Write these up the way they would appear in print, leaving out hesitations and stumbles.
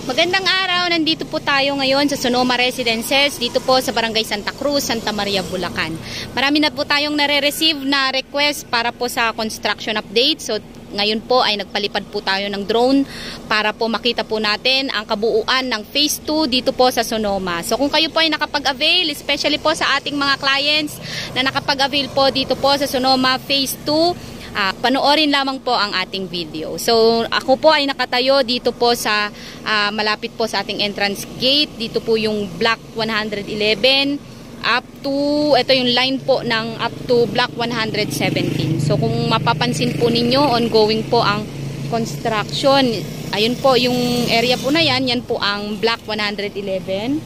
Magandang araw, nandito po tayo ngayon sa Sonoma Residences, dito po sa Barangay Santa Cruz, Santa Maria, Bulacan. Marami na po tayong nare-receive na request para po sa construction update. So ngayon po ay nagpalipad po tayo ng drone para po makita po natin ang kabuuan ng Phase 2 dito po sa Sonoma. So kung kayo po ay nakapag-avail, especially po sa ating mga clients na nakapag-avail po dito po sa Sonoma Phase 2, panoorin lamang po ang ating video. So ako po ay nakatayo dito po sa malapit po sa ating entrance gate. Dito po yung block 111 up to, ito yung line po ng up to block 117. So kung mapapansin po ninyo, ongoing po ang construction. Ayun po yung area po na yan, yan po ang block 111.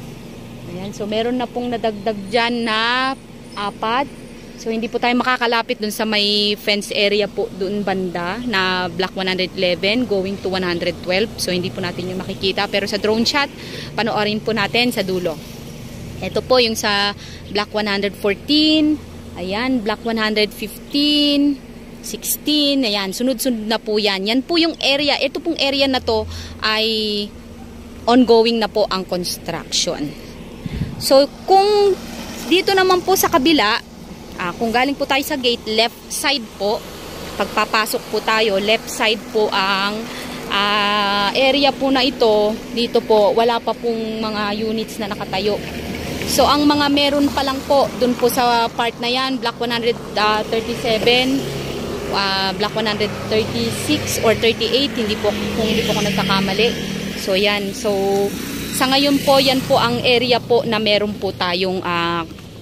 Ayan, so meron na pong nadagdag dyan na 4. So hindi po tayo makakalapit dun sa may fence area po dun banda na block 111 going to 112. So hindi po natin yung makikita, pero sa drone shot panoorin po natin sa dulo. Ito po yung sa block 114, ayan, block 115, 16, ayan, sunod-sunod na po yan. Yan po yung area, ito pong area na to ay ongoing na po ang construction. So kung dito naman po sa kabila, kung galing po tayo sa gate, left side po, pagpapasok po tayo, left side po ang area po na ito. Dito po, wala pa pong mga units na nakatayo. So, ang mga meron pa lang po, dun po sa part na yan, block 137, block 136 or 38, kung hindi po ako nagkakamali. So, yan. So, sa ngayon po, yan po ang area po na meron po tayong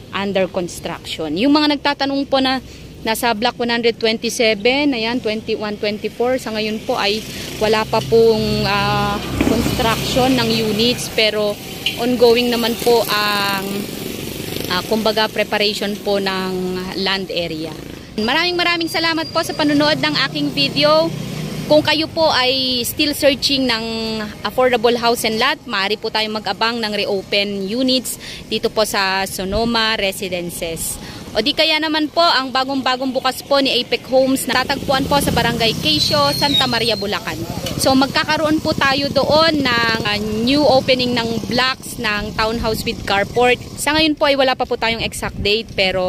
under construction. Yung mga nagtatanong po na nasa block 127, ayan, 21, 24, sa ngayon po ay wala pa pong construction ng units, pero ongoing naman po ang kumbaga preparation po ng land area. Maraming salamat po sa panonood ng aking video. Kung kayo po ay still searching ng affordable house and lot, maaari po tayong mag-abang ng reopen units dito po sa Sonoma Residences. O di kaya naman po ang bagong-bagong bukas po ni Apex Homes na tatagpuan po sa Barangay Quezio, Santa Maria, Bulacan. So magkakaroon po tayo doon ng new opening ng blocks ng townhouse with carport. Sa ngayon po ay wala pa po tayong exact date, pero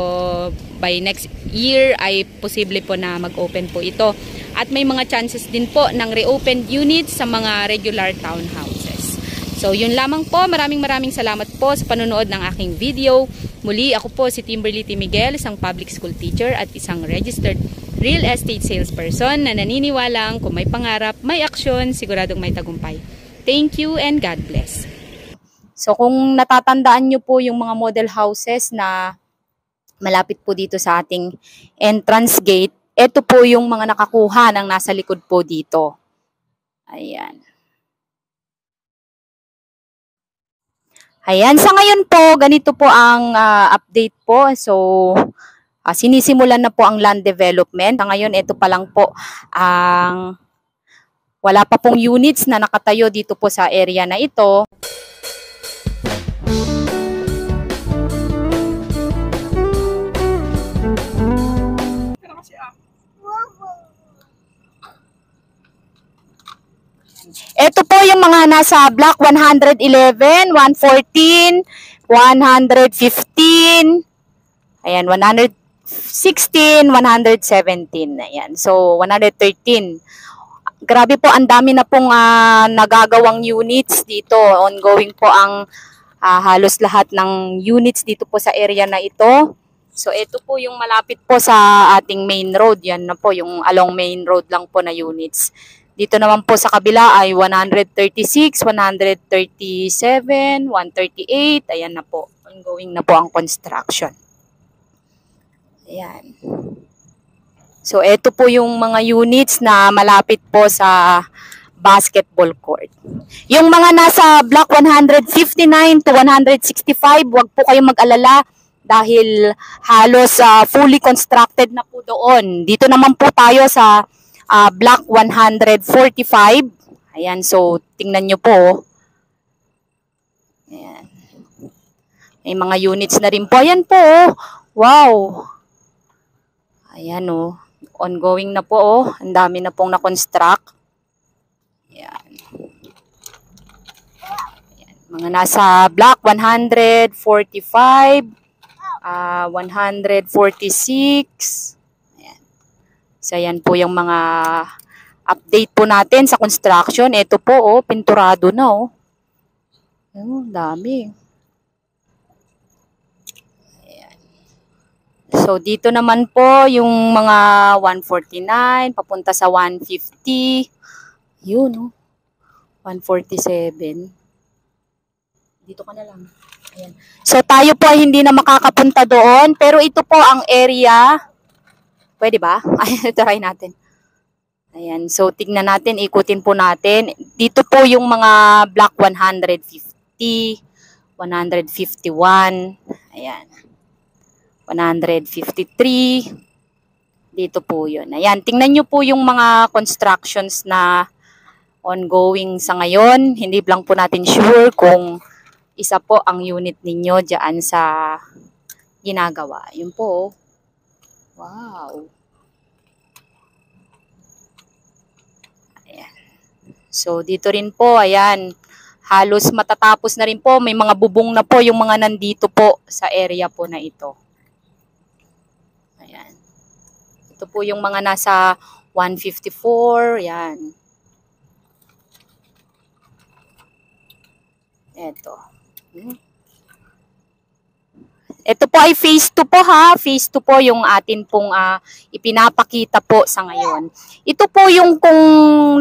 by next year ay posible po na mag-open po ito. At may mga chances din po ng reopened units sa mga regular townhouses. So yun lamang po. Maraming salamat po sa panonood ng aking video. Muli, ako po si Timberly T. Miguel, isang public school teacher at isang registered real estate salesperson na naniniwalang kung may pangarap, may aksyon, siguradong may tagumpay. Thank you and God bless. So kung natatandaan nyo po yung mga model houses na malapit po dito sa ating entrance gate, ito po yung mga nakakuha ng nasa likod po dito. Ayan. Ayan, sa ngayon po, ganito po ang update po. So, sinisimulan na po ang land development. Ngayon, ito pa lang po ang wala pa pong units na nakatayo dito po sa area na ito. Ito po yung mga nasa block 111, 114, 115, ayan, 116, 117, ayan, so 113. Grabe po, ang dami na pong nagagawang units dito. Ongoing po ang halos lahat ng units dito po sa area na ito. So ito po yung malapit po sa ating main road. Yan na po yung along main road lang po na units. Dito naman po sa kabila ay 136, 137, 138. Ayan na po. Ongoing na po ang construction. Ayan. So, ito po yung mga units na malapit po sa basketball court. Yung mga nasa block 159 to 165, wag po kayong mag-alala dahil halos fully constructed na po doon. Dito naman po tayo sa block 145. Ayan, so tingnan nyo po. Ayan. May mga units na rin po. Ayan po. Wow. Ayan o. Ongoing na po o. Ang dami na pong na-construct. Ayan. Mga nasa block 145, 146. Ayan. So, yan po yung mga update po natin sa construction. Ito po, oh, pinturado na, oh. Oh, dami. Ayan. So, dito naman po yung mga 149, papunta sa 150. Yun, oh. 147. Dito ka na lang. Ayan. So, tayo po ay hindi na makakapunta doon. Pero ito po ang area. Pwede ba? Ayan, try natin. Ayan. So, tignan natin. Ikutin po natin. Dito po yung mga block 150, 151. Ayan. 153. Dito po yun. Ayan. Tingnan nyo po yung mga constructions na ongoing sa ngayon. Hindi lang po natin sure kung isa po ang unit ninyo dyan sa ginagawa. Yun po. Wow. Ayan. So, dito rin po, ayan. Halos matatapos na rin po. May mga bubong na po yung mga nandito po sa area po na ito. Ayan. Ito po yung mga nasa 154. Ayan. Ito. Ito po ay phase 2 po ha. Phase 2 po yung atin pong ipinapakita po sa ngayon. Ito po yung kung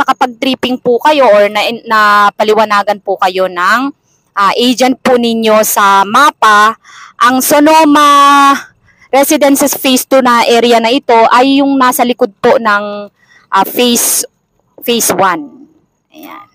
nakapag-tripping po kayo or napaliwanagan po kayo ng agent po ninyo sa mapa. Ang Sonoma Residences phase 2 na area na ito ay yung nasa likod po ng phase 1. Ayan.